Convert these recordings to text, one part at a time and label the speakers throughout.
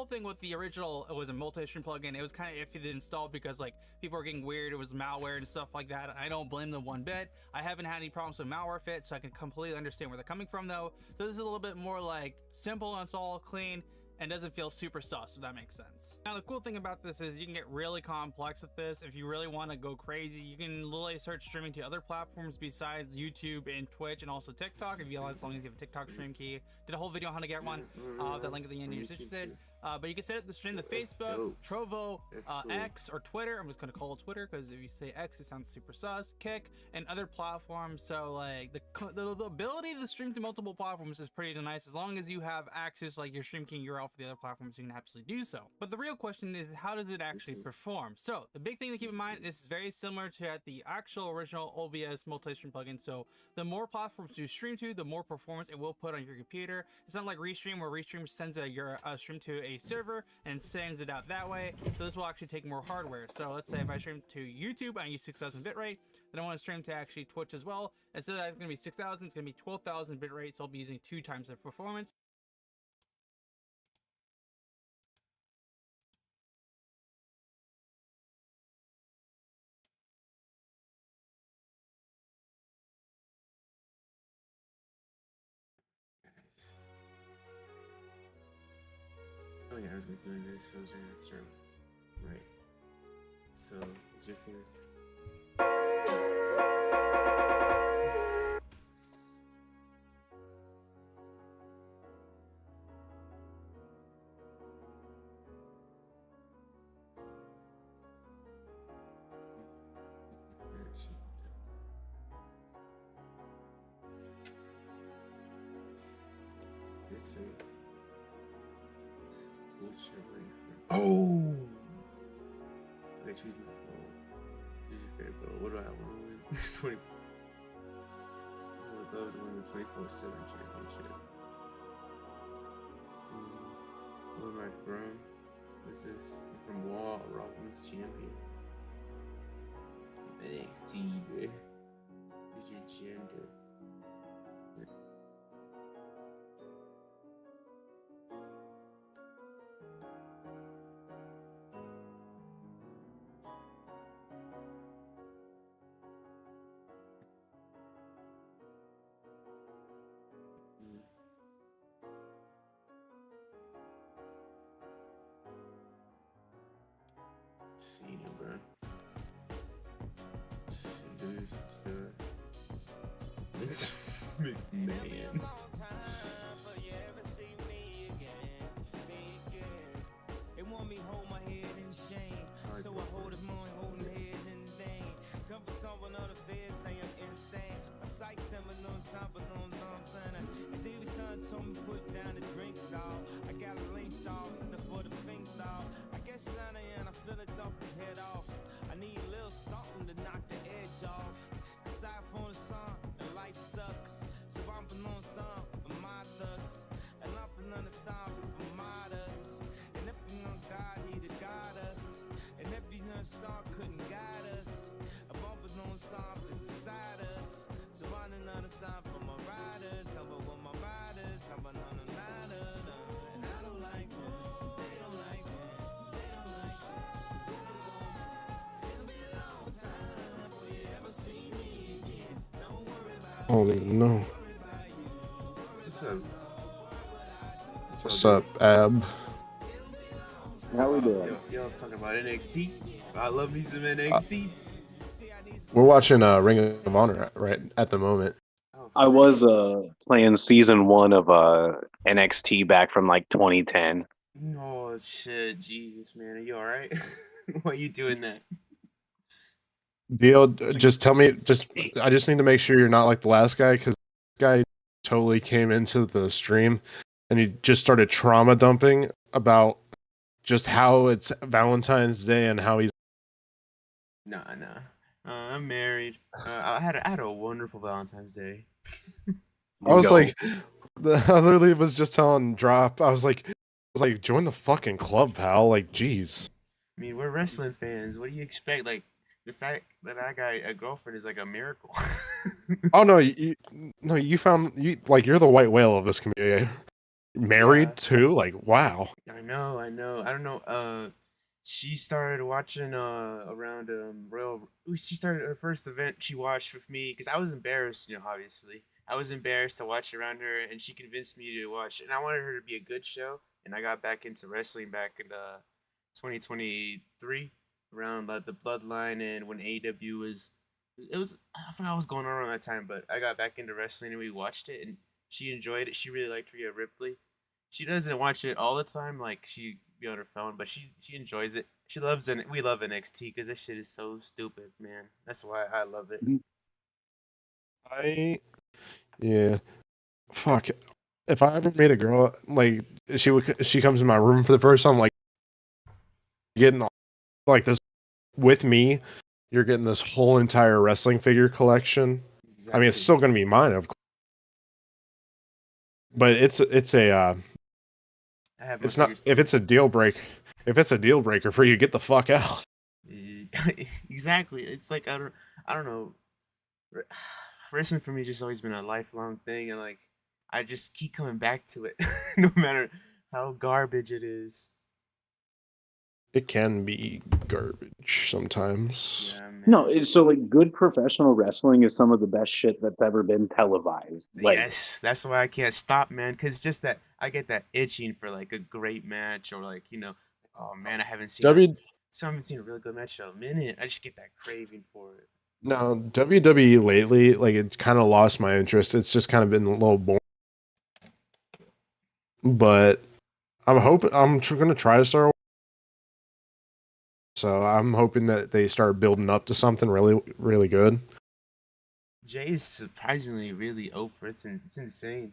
Speaker 1: thing with the original, it was a multi-stream plugin. It was kind of iffy to install because like people were getting weird. It was malware and stuff like that. I don't blame them one bit. I haven't had any problems with malware fit, so I can completely understand where they're coming from though. So this is a little bit more like simple install, clean, and doesn't feel super sus, if that makes sense. Now the cool thing about this is you can get really complex with this. If you really want to go crazy, you can literally start streaming to other platforms besides YouTube and Twitch and also TikTok, if you as long as you have a TikTok stream key. Did a whole video on how to get one. That link at the end if you're interested. But you can set up the stream to Facebook, Trovo, X, or Twitter. I'm just gonna call it Twitter because if you say X, it sounds super sus. Kick, and other platforms. So like the ability to stream to multiple platforms is pretty nice as long as you have access, like your stream key URL for the other platforms, you can absolutely do so. But the real question is, how does it actually perform? So the big thing to keep in mind, this is very similar to the actual original OBS multi-stream plugin. So the more platforms you stream to, the more performance it will put on your computer. It's not like Restream, where Restream sends your stream to a server and sends it out that way. So this will actually take more hardware. So let's say if I stream to YouTube, I use 6,000 bitrate. Then I want to stream to actually Twitch as well. Instead of that, it's going to be 6,000, it's going to be 12,000 bitrate. So I'll be using 2 times the performance.
Speaker 2: Oh yeah, I was gonna be doing this. I was gonna start. Right. So, is your favorite? Oh! I choose my bowl. Choose your favorite bowl. What do I want to win? 20. I would love to win the 24/7 championship. Where am I from? What is this? I'm from Wall, Rockman's champion. NXT, man. What's your gender? See, bro. It's McMahon. They want me hold my head in shame, so I hold him on, holding head in vain. Come for someone on the bed, say I'm insane. I psych them a long time, but no, and David son told me put down the drink, dog. I got a lane sauce in the for the finger, dog. I guess 9 a.m. I feel it up and head off. I need a little something to knock the edge off. Cause I phone a song and life sucks. So I'm been on some of my thugs. And I've been on the song for martyrs. And every on God need to guide us. And every song couldn't guide us. I'm bumping on song is inside us. So I'm another song for my riders. I'm with my riders. I'm on another. And I don't like that. They don't like that. They don't like that. It'll be a long time before you ever see me again. Don't worry about
Speaker 3: Oh no.
Speaker 2: What's up?
Speaker 3: What's up, Ab?
Speaker 4: How we doing?
Speaker 2: Y'all talking about NXT? I love me some NXT.
Speaker 3: We're watching Ring of Honor right at the moment.
Speaker 4: I was playing season 1 of NXT back from like 2010.
Speaker 2: Oh shit, Jesus man, are you alright? Why are you doing that?
Speaker 3: Dio, just tell me. I just need to make sure you're not like the last guy, because this guy totally came into the stream and he just started trauma dumping about just how it's Valentine's Day and how he's.
Speaker 2: Nah. I'm married. I had a wonderful Valentine's Day.
Speaker 3: I was like, I literally was just telling Drop. I was like, join the fucking club, pal. Like, jeez.
Speaker 2: I mean, we're wrestling fans. What do you expect? Like, the fact that I got a girlfriend is like a miracle.
Speaker 3: Oh no, you found you're the white whale of this community. married
Speaker 2: Yeah,
Speaker 3: too. Like, wow.
Speaker 2: I know, I know. I don't know. She started watching around Royal. She started her first event she watched with me because I was embarrassed, obviously. I was embarrassed to watch around her, and she convinced me to watch. And I wanted her to be a good show, and I got back into wrestling back in 2023 around the Bloodline and when AEW was. It was I forgot what was going on around that time, but I got back into wrestling and we watched it, and she enjoyed it. She really liked Rhea Ripley. She doesn't watch it all the time, like she be on her phone, but she enjoys it. She loves it. We love NXT because this shit is so stupid, man. That's why I love it.
Speaker 3: I yeah. Fuck. If I ever made a girl like she comes in my room for the first time, like getting like this with me, you're getting this whole entire wrestling figure collection. I mean, it's
Speaker 2: Exactly.
Speaker 3: still gonna be mine, of course, but
Speaker 2: I have my
Speaker 3: it's not
Speaker 2: figures
Speaker 3: if
Speaker 2: too.
Speaker 3: it's a deal break. If it's a deal breaker for you, get the fuck out.
Speaker 2: Exactly. It's like I don't know. Wrestling for me just always been a lifelong thing, and like I just keep coming back to it, no matter how garbage it is.
Speaker 3: It can be garbage sometimes.
Speaker 2: Yeah,
Speaker 4: No,
Speaker 2: man.
Speaker 4: so like good professional wrestling is some of the best shit that's ever been televised. Like,
Speaker 2: Yes, that's why I can't stop, man. Cause it's just that I get that itching for like a great match, or like oh man,
Speaker 3: W
Speaker 2: haven't seen a really good match in a minute. I just get that craving for it.
Speaker 3: No, WWE lately, like it kind of lost my interest. It's just kind of been a little boring. But I'm hoping gonna try to start. So I'm hoping that they start building up to something really, really good.
Speaker 2: Jay is surprisingly really over. It's insane.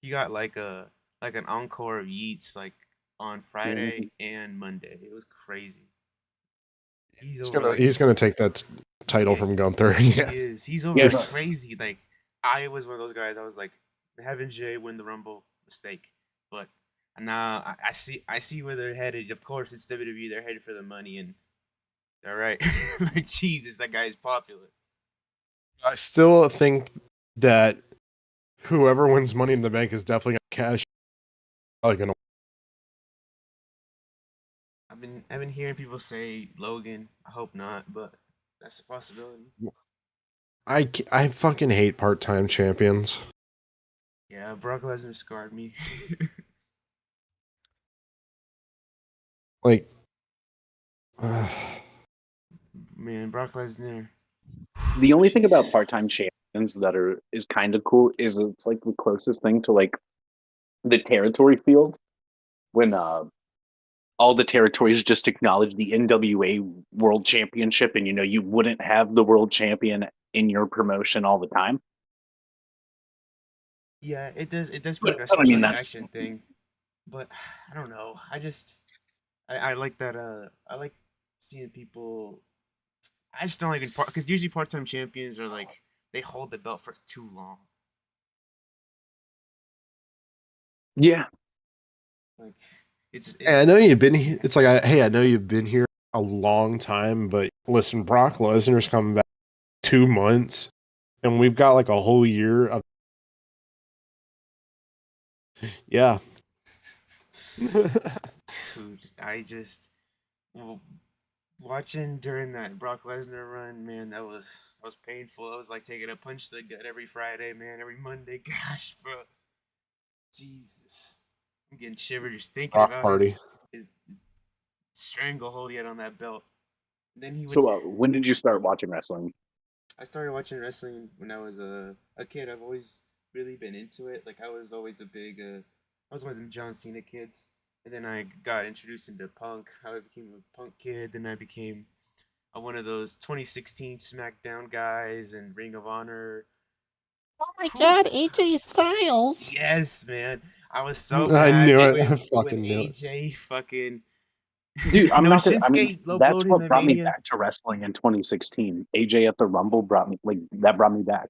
Speaker 2: He got like an encore of Yeats like on Friday
Speaker 4: mhm.
Speaker 2: and Monday. It was crazy. He's
Speaker 3: He's
Speaker 2: over
Speaker 3: gonna
Speaker 2: like
Speaker 3: he's gonna take that title
Speaker 2: yeah,
Speaker 3: from Gunther.
Speaker 2: he
Speaker 3: Yeah,
Speaker 2: is. He's over like
Speaker 4: Yes,
Speaker 2: crazy. Like I was one of those guys. I was like having Jay win the Rumble mistake, but now I see where they're headed. Of course, it's WWE. They're headed for the money, and all right, like Jesus, that guy is popular.
Speaker 3: I still think that whoever wins Money in the Bank is definitely gonna cash. Like,
Speaker 2: I've been hearing people say Logan. I hope not, but that's a possibility.
Speaker 3: I fucking hate part-time champions.
Speaker 2: Yeah, Brock Lesnar scarred me.
Speaker 3: Like,
Speaker 2: Man, Brock Lesnar.
Speaker 4: the only thing about
Speaker 2: Jesus
Speaker 4: part-time
Speaker 2: Christ.
Speaker 4: champions that is kind of cool is it's like the closest thing to like the territory field when all the territories just acknowledge the NWA World Championship, and you wouldn't have the world champion in your promotion all the time.
Speaker 2: Yeah, it does. It does feel like a
Speaker 4: But I
Speaker 2: special
Speaker 4: mean, that's
Speaker 2: attraction thing, but I don't know. I like that. I like seeing people. I just don't like in part because usually part-time champions are like they hold the belt for too long.
Speaker 4: yeah.
Speaker 2: Like
Speaker 3: and I
Speaker 2: it's
Speaker 3: know you've been here. It's like, hey, I know you've been here a long time, but listen, Brock Lesnar's coming back 2 months, and we've got like a whole year of yeah.
Speaker 2: dude. Well, watching during that Brock Lesnar run, man, that was painful. It was like taking a punch to the gut every Friday, man, every Monday. Gosh, bro, Jesus, I'm getting shivered just thinking
Speaker 3: Rock
Speaker 2: about
Speaker 3: party.
Speaker 2: his stranglehold he had on that belt. And then he would.
Speaker 4: So, when did you start watching wrestling?
Speaker 2: I started watching wrestling when I was a kid. I've always really been into it. Like I was always a big. I was one of them John Cena kids, and then I got introduced into punk. I became a punk kid. Then I became one of those 2016 SmackDown guys and Ring of Honor.
Speaker 5: Oh my
Speaker 2: Whew.
Speaker 5: God, AJ Styles.
Speaker 2: Yes, man. I was so
Speaker 3: I
Speaker 2: mad
Speaker 3: knew it. I
Speaker 2: when
Speaker 3: fucking knew it.
Speaker 2: AJ fucking
Speaker 4: Dude, I'm
Speaker 2: no
Speaker 4: not gonna. I mean,
Speaker 2: Shinsuke
Speaker 4: that's
Speaker 2: loaded
Speaker 4: what
Speaker 2: in
Speaker 4: brought me
Speaker 2: Mania.
Speaker 4: back to wrestling in 2016. AJ at the Rumble brought me like that brought me back.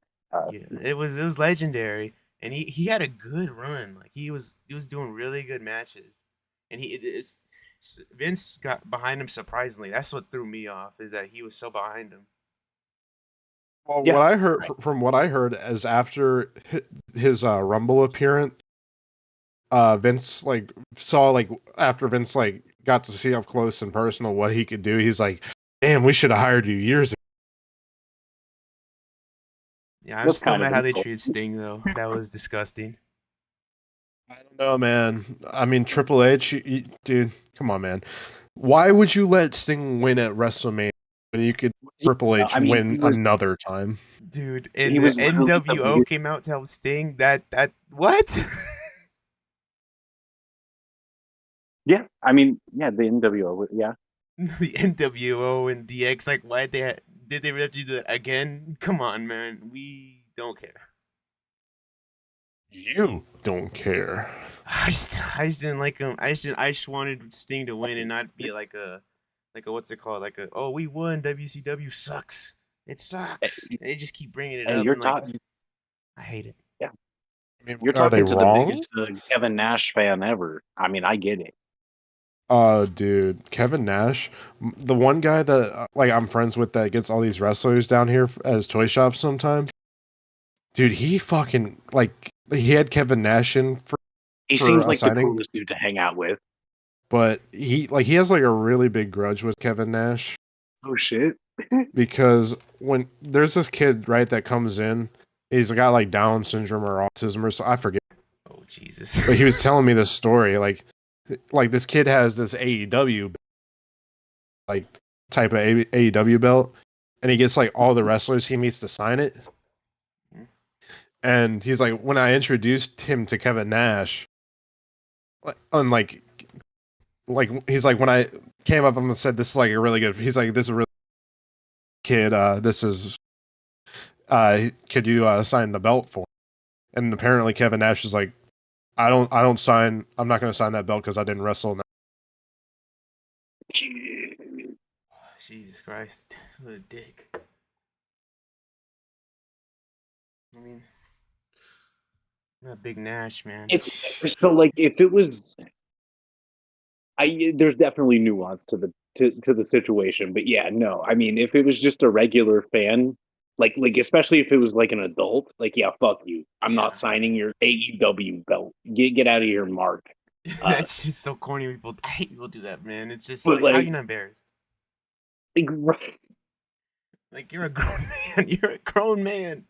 Speaker 2: Yeah, it was legendary, and he had a good run. Like he was doing really good matches, and Vince got behind him surprisingly. That's what threw me off is that he was so behind him.
Speaker 3: Well,
Speaker 4: Yeah,
Speaker 3: what I heard from what I heard is after his Rumble appearance, Vince like saw like after Vince like got to see up close and personal what he could do, he's like, "Damn, we should have hired you years ago."
Speaker 6: Yeah, I'm
Speaker 4: That's
Speaker 6: still
Speaker 4: kind of
Speaker 6: mad how they
Speaker 4: insult.
Speaker 6: treated Sting though. That was disgusting.
Speaker 3: I don't know, man. I mean, Triple H, dude, come on, man. Why would you let Sting win at WrestleMania when you could Triple H
Speaker 4: I mean,
Speaker 3: win another time?
Speaker 6: Dude,
Speaker 4: he
Speaker 6: and the
Speaker 4: was literally the
Speaker 6: NWO came out to help Sting. That what?
Speaker 4: yeah. I mean, yeah, the NWO. Yeah,
Speaker 6: The NWO and DX, like, why did they really have to do that again? Come on, man, we don't care.
Speaker 3: You don't care.
Speaker 6: I just didn't like him. I just wanted Sting to win and not be like a what's it called? Like a, oh, we won. WCW sucks. It sucks. They just keep bringing it
Speaker 4: and
Speaker 6: up
Speaker 4: you're
Speaker 6: and like
Speaker 4: talking.
Speaker 6: I hate it.
Speaker 4: Yeah,
Speaker 3: I mean,
Speaker 4: you're
Speaker 3: are they
Speaker 4: talking to the
Speaker 3: wrong?
Speaker 4: biggest Kevin Nash fan ever. I mean, I get it.
Speaker 3: Dude, Kevin Nash, the one guy that like I'm friends with that gets all these wrestlers down here at his toy shop sometimes. Dude, he fucking like he had Kevin Nash in
Speaker 4: He
Speaker 3: for
Speaker 4: seems
Speaker 3: a
Speaker 4: like the
Speaker 3: signing,
Speaker 4: coolest dude to hang out with.
Speaker 3: but he has like a really big grudge with Kevin Nash
Speaker 4: Oh shit.
Speaker 3: because when there's this kid right that comes in, he's got like Down syndrome or autism or so I forget,
Speaker 6: Oh Jesus.
Speaker 3: but he was telling me this story like this kid has this AEW like type of AEW belt, and he gets like all the wrestlers he meets to sign it. And he's like, when I introduced him to Kevin Nash, unlike like he's like when I came up and said this is like a really good. He's like, this is a really good kid. This is could you sign the belt for him? And apparently Kevin Nash is like, I'm not going to sign that belt because I didn't wrestle in that.
Speaker 6: Jesus Christ. What a dick. I mean, that big Nash, man.
Speaker 4: It's so like if it was, there's definitely nuance to the situation, but yeah, no, I mean if it was just a regular fan, like especially if it was like an adult, like yeah, fuck you, I'm
Speaker 6: Yeah.
Speaker 4: not signing your AEW belt. Get out of here, Mark.
Speaker 6: That's just so corny. I hate people do that, man. It's just
Speaker 4: But
Speaker 6: like, how
Speaker 4: like,
Speaker 6: you not embarrassed?
Speaker 4: right,
Speaker 6: Like, you're a grown man. You're a grown man.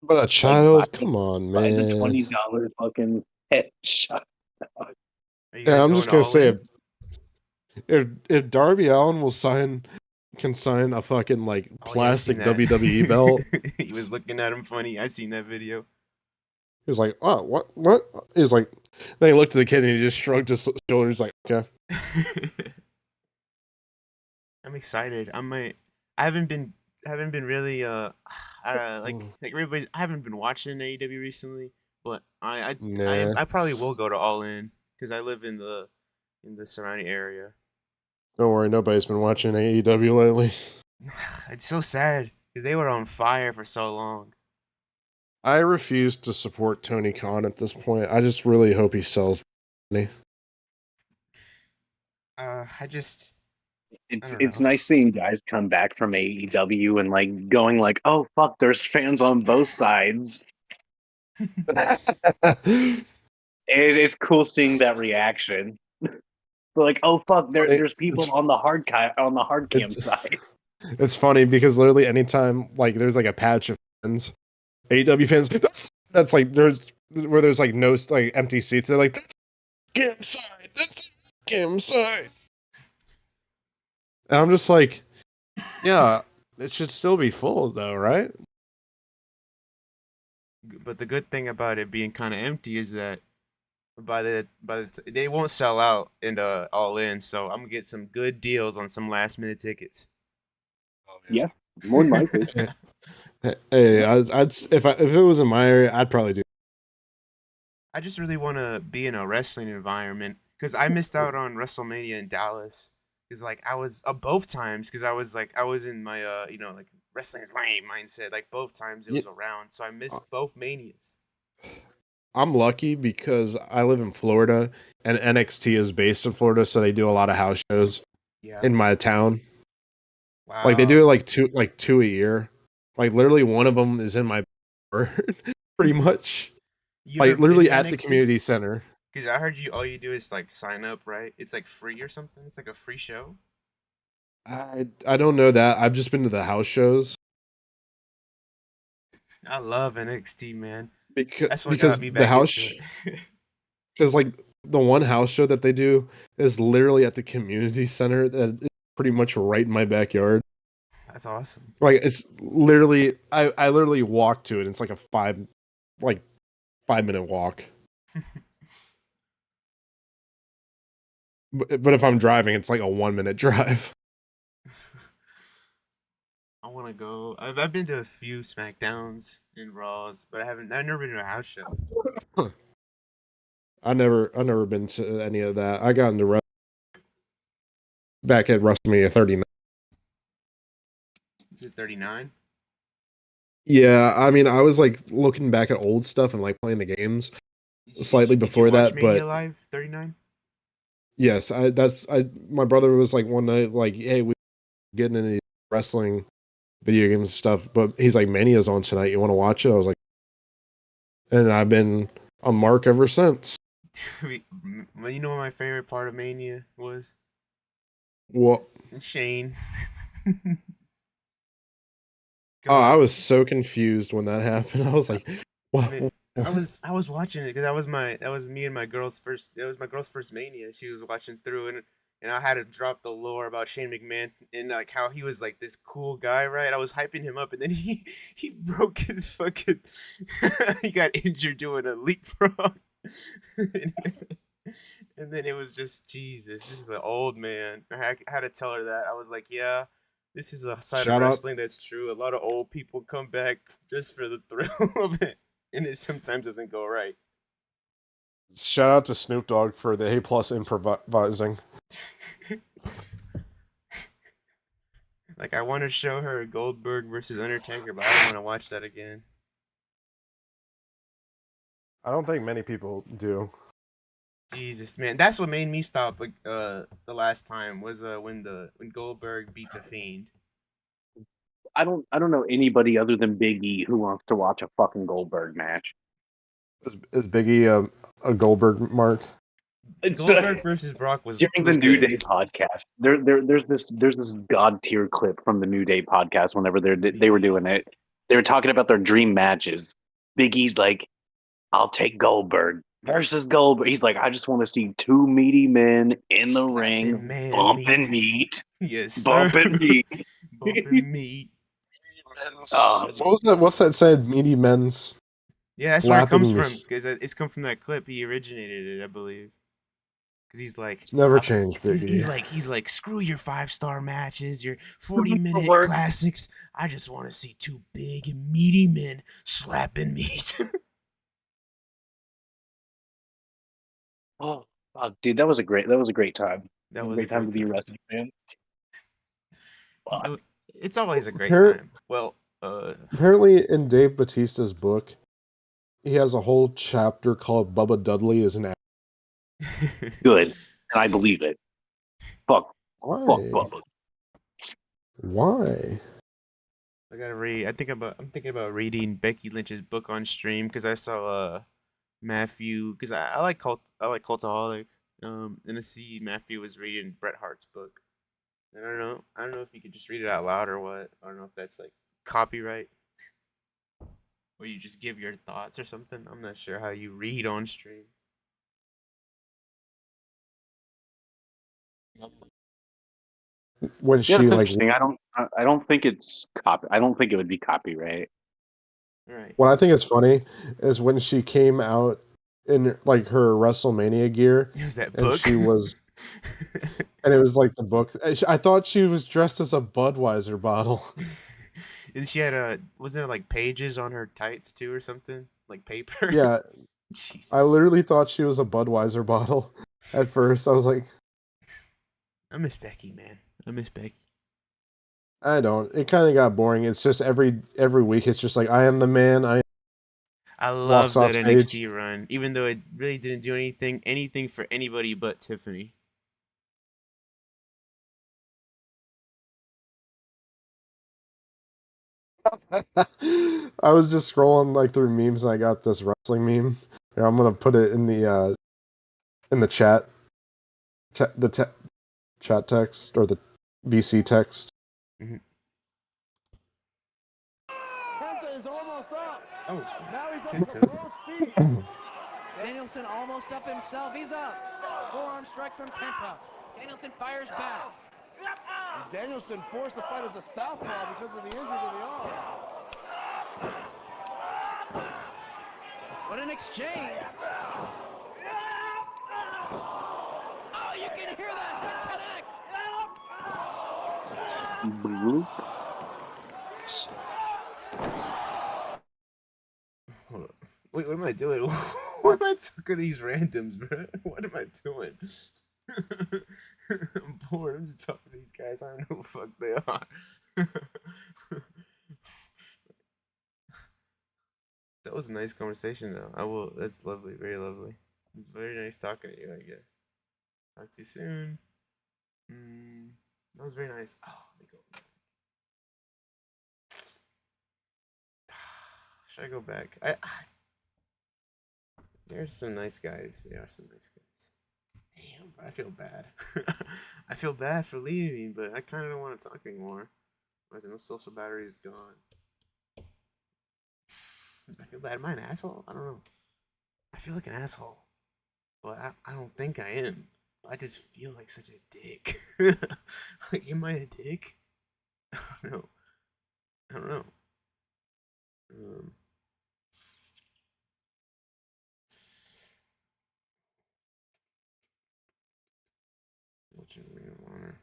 Speaker 3: But a child, come on,
Speaker 4: buy the
Speaker 3: man.
Speaker 4: $20 fucking headshot.
Speaker 6: Are you
Speaker 3: Yeah,
Speaker 6: guys
Speaker 3: I'm
Speaker 6: going
Speaker 3: just gonna
Speaker 6: all
Speaker 3: say
Speaker 6: in?
Speaker 3: if Darby Allin can sign a fucking like
Speaker 6: Oh, yeah, I seen
Speaker 3: plastic
Speaker 6: that.
Speaker 3: WWE belt.
Speaker 6: He was looking at him funny. I seen that video.
Speaker 3: He was like, "Oh, what?" He was like, then he looked at the kid and he just shrugged his shoulders, like, "Okay."
Speaker 6: I'm excited. I haven't been really like everybody's. I haven't been watching AEW recently, but
Speaker 3: Nah,
Speaker 6: I probably will go to All In because I live in the surrounding area.
Speaker 3: don't worry, nobody's been watching AEW lately.
Speaker 6: It's so sad because they were on fire for so long.
Speaker 3: I refuse to support Tony Khan at this point. I just really hope he sells the company.
Speaker 6: I just
Speaker 4: It's
Speaker 6: don't
Speaker 4: it's
Speaker 6: know.
Speaker 4: nice seeing guys come back from AEW and like going like, oh fuck, there's fans on both sides. It's cool seeing that reaction. Like, oh fuck,
Speaker 3: Funny-
Speaker 4: there's people
Speaker 3: it's,
Speaker 4: on the hard cam
Speaker 3: it's
Speaker 4: side.
Speaker 3: it's funny because literally anytime like there's like a patch of fans, AEW fans, that's like there's like no like empty seats. They're like, get inside, get inside. And I'm just like, yeah, it should still be full though, right?
Speaker 6: But the good thing about it being kind of empty is that they won't sell out in the All In, so I'm gonna get some good deals on some last minute tickets.
Speaker 4: Yeah, more than likely.
Speaker 3: Hey, if it was in my area, I'd probably do.
Speaker 6: I just really want to be in a wrestling environment because I missed out on WrestleMania in Dallas. Because like I was both times because I was in my like wrestling's lame mindset. Like both times it was around, so I missed both manias.
Speaker 3: I'm lucky because I live in Florida and NXT is based in Florida, so they do a lot of house shows
Speaker 6: Yeah.
Speaker 3: in my town.
Speaker 6: Wow.
Speaker 3: Like they do like two a year. Like literally one of them is in my pretty much.
Speaker 6: You ever
Speaker 3: Like
Speaker 6: been
Speaker 3: literally
Speaker 6: to
Speaker 3: at the
Speaker 6: NXT?
Speaker 3: community center.
Speaker 6: Because I heard all you do is like sign up, right? It's like free or something. It's like a free show.
Speaker 3: I don't know that. I've just been to the house shows
Speaker 6: I love NXT, man.
Speaker 3: because
Speaker 6: That's what got
Speaker 3: because
Speaker 6: me
Speaker 3: the
Speaker 6: back into
Speaker 3: house
Speaker 6: it.
Speaker 3: because like the one house show that they do is literally at the community center that is pretty much right in my backyard.
Speaker 6: That's awesome.
Speaker 3: Like it's literally I literally walk to it. It's like a 5 minute walk. But if I'm driving, it's like a 1 minute drive.
Speaker 6: I want to go. I've been to a few SmackDowns and Raws, but I've never been to a house show.
Speaker 3: I've never been to any of that. I got into back at WrestleMania 39.
Speaker 6: Is it 39?
Speaker 3: Yeah, I mean, I was like looking back at old stuff and like playing the games slightly
Speaker 6: Did you
Speaker 3: before
Speaker 6: watch
Speaker 3: that,
Speaker 6: Mania
Speaker 3: but
Speaker 6: Live 39?
Speaker 3: yes, I my brother was like one night like, "Hey, we getting into these wrestling video games stuff," but he's like, "Mania's on tonight. You want to watch it?" I was like, and I've been a mark ever since.
Speaker 6: You know what my favorite part of Mania was?
Speaker 3: Well,
Speaker 6: Shane.
Speaker 3: oh, I
Speaker 6: God.
Speaker 3: was so confused when that happened. I was like, "What?"
Speaker 6: Man, I was watching it because that was me and my girl's first Mania. She was watching through and I had to drop the lore about Shane McMahon and like how he was like this cool guy, right? I was hyping him up and then he broke his fucking he got injured doing a leapfrog. And then it was just Jesus. This is an old man. I had to tell her that. I was like, yeah, this is a side of
Speaker 3: Shout out
Speaker 6: wrestling that's true. A lot of old people come back just for the thrill of it, and it sometimes doesn't go right.
Speaker 3: Shout out to Snoop Dogg for the A plus improvising.
Speaker 6: Like I want to show her Goldberg versus Undertaker, but I don't want to watch that again.
Speaker 3: I don't think many people do.
Speaker 6: Jesus, man, that's what made me stop. Like the last time was when Goldberg beat the Fiend.
Speaker 4: I don't know anybody other than Big E who wants to watch a fucking Goldberg match.
Speaker 3: Is Biggie a Goldberg mark?
Speaker 4: It's
Speaker 6: Goldberg versus Brock was
Speaker 4: during the New Day podcast. There's this god tier clip from the New Day podcast. Whenever they were doing it, they were talking about their dream matches. Big E's like, "I'll take Goldberg versus Goldberg." He's like, "I just want to see two meaty men in the ring,
Speaker 6: man
Speaker 4: bumping meat,
Speaker 6: Yes, sir.
Speaker 4: bumping meat."
Speaker 6: Bumping meat.
Speaker 3: What was that? What's that said? Meaty men's.
Speaker 6: Yeah, that's where it comes
Speaker 3: Slapping
Speaker 6: from.
Speaker 3: me.
Speaker 6: Because it's come from that clip. He originated it, I believe. Because he's like,
Speaker 3: It's never changed, Biggie.
Speaker 6: he's like, screw your 5-star matches, your 40-minute
Speaker 4: Work.
Speaker 6: classics. I just want to see two big meaty men slapping meat.
Speaker 4: Oh, dude, that was a great time.
Speaker 6: That
Speaker 4: A
Speaker 6: was
Speaker 4: great time to be a wrestling fan. Fuck.
Speaker 6: It's always a great
Speaker 3: Appar-
Speaker 6: time. Well,
Speaker 3: Apparently, in Dave Bautista's book, he has a whole chapter called "Bubba Dudley is an actor."
Speaker 4: Good, and I believe it. Fuck,
Speaker 3: Why?
Speaker 4: Bubba.
Speaker 3: Why?
Speaker 6: I gotta read. I'm thinking about reading Becky Lynch's book on stream because I saw Matthew because I like Cultaholic. And I see Matthew was reading Bret Hart's book. And I don't know if you could just read it out loud or what. I don't know if that's like copyright. Or you just give your thoughts or something. I'm not sure how you read on stream.
Speaker 3: When
Speaker 4: Yeah,
Speaker 3: she
Speaker 4: that's
Speaker 3: like,
Speaker 4: interesting. I don't think it's I don't think it would be copyright.
Speaker 6: Right.
Speaker 3: what I think is funny is when she came out in like her WrestleMania gear,
Speaker 6: It was that
Speaker 3: and
Speaker 6: book.
Speaker 3: she was, and it was like the book. I thought she was dressed as a Budweiser bottle.
Speaker 6: And she had wasn't there like pages on her tights too or something? Like paper?
Speaker 3: Yeah,
Speaker 6: Jesus.
Speaker 3: I literally thought she was a Budweiser bottle at first. I was like,
Speaker 6: I miss Becky, man. I miss Becky.
Speaker 3: I don't. It kind of got boring. It's just every week. It's just like I am the man.
Speaker 6: I
Speaker 3: Walks
Speaker 6: love
Speaker 3: off
Speaker 6: that
Speaker 3: stage.
Speaker 6: NXT run, even though it really didn't do anything for anybody but Tiffany.
Speaker 3: I was just scrolling like through memes and I got this wrestling meme Here, I'm gonna put it in the chat, chat text or the VC text.
Speaker 6: Mhm.
Speaker 7: Kenta is almost up.
Speaker 6: Oh,
Speaker 7: Now he's up
Speaker 6: Kenta.
Speaker 7: to both feet.
Speaker 8: Danielson almost up himself. He's up. Forearm strike from Kenta. Danielson fires back.
Speaker 7: Danielson forced to fight as a southpaw because of the injury to the arm.
Speaker 8: What an exchange. Oh, you can hear that hit connect.
Speaker 4: Bloop.
Speaker 6: Hold on. Wait, what am I doing? What am I talking to these randoms, bro? What am I doing? I'm bored. I'm just talking to these guys. I don't know who the fuck they are. That was a nice conversation, though. I will. That's lovely. Very lovely. Very nice talking to you, I guess. Talk to you soon. That was very nice. Oh, let me go. Should I go back? There's some nice guys. There are some nice guys. Damn, but I feel bad. I feel bad for leaving, but I kind of don't want to talk anymore. My social battery is gone. I feel bad. Am I an asshole? I don't know. I feel like an asshole, but I don't think I am. I just feel like such a dick. Like, am I a dick? I don't know. I don't know. Watching Ring of Honor.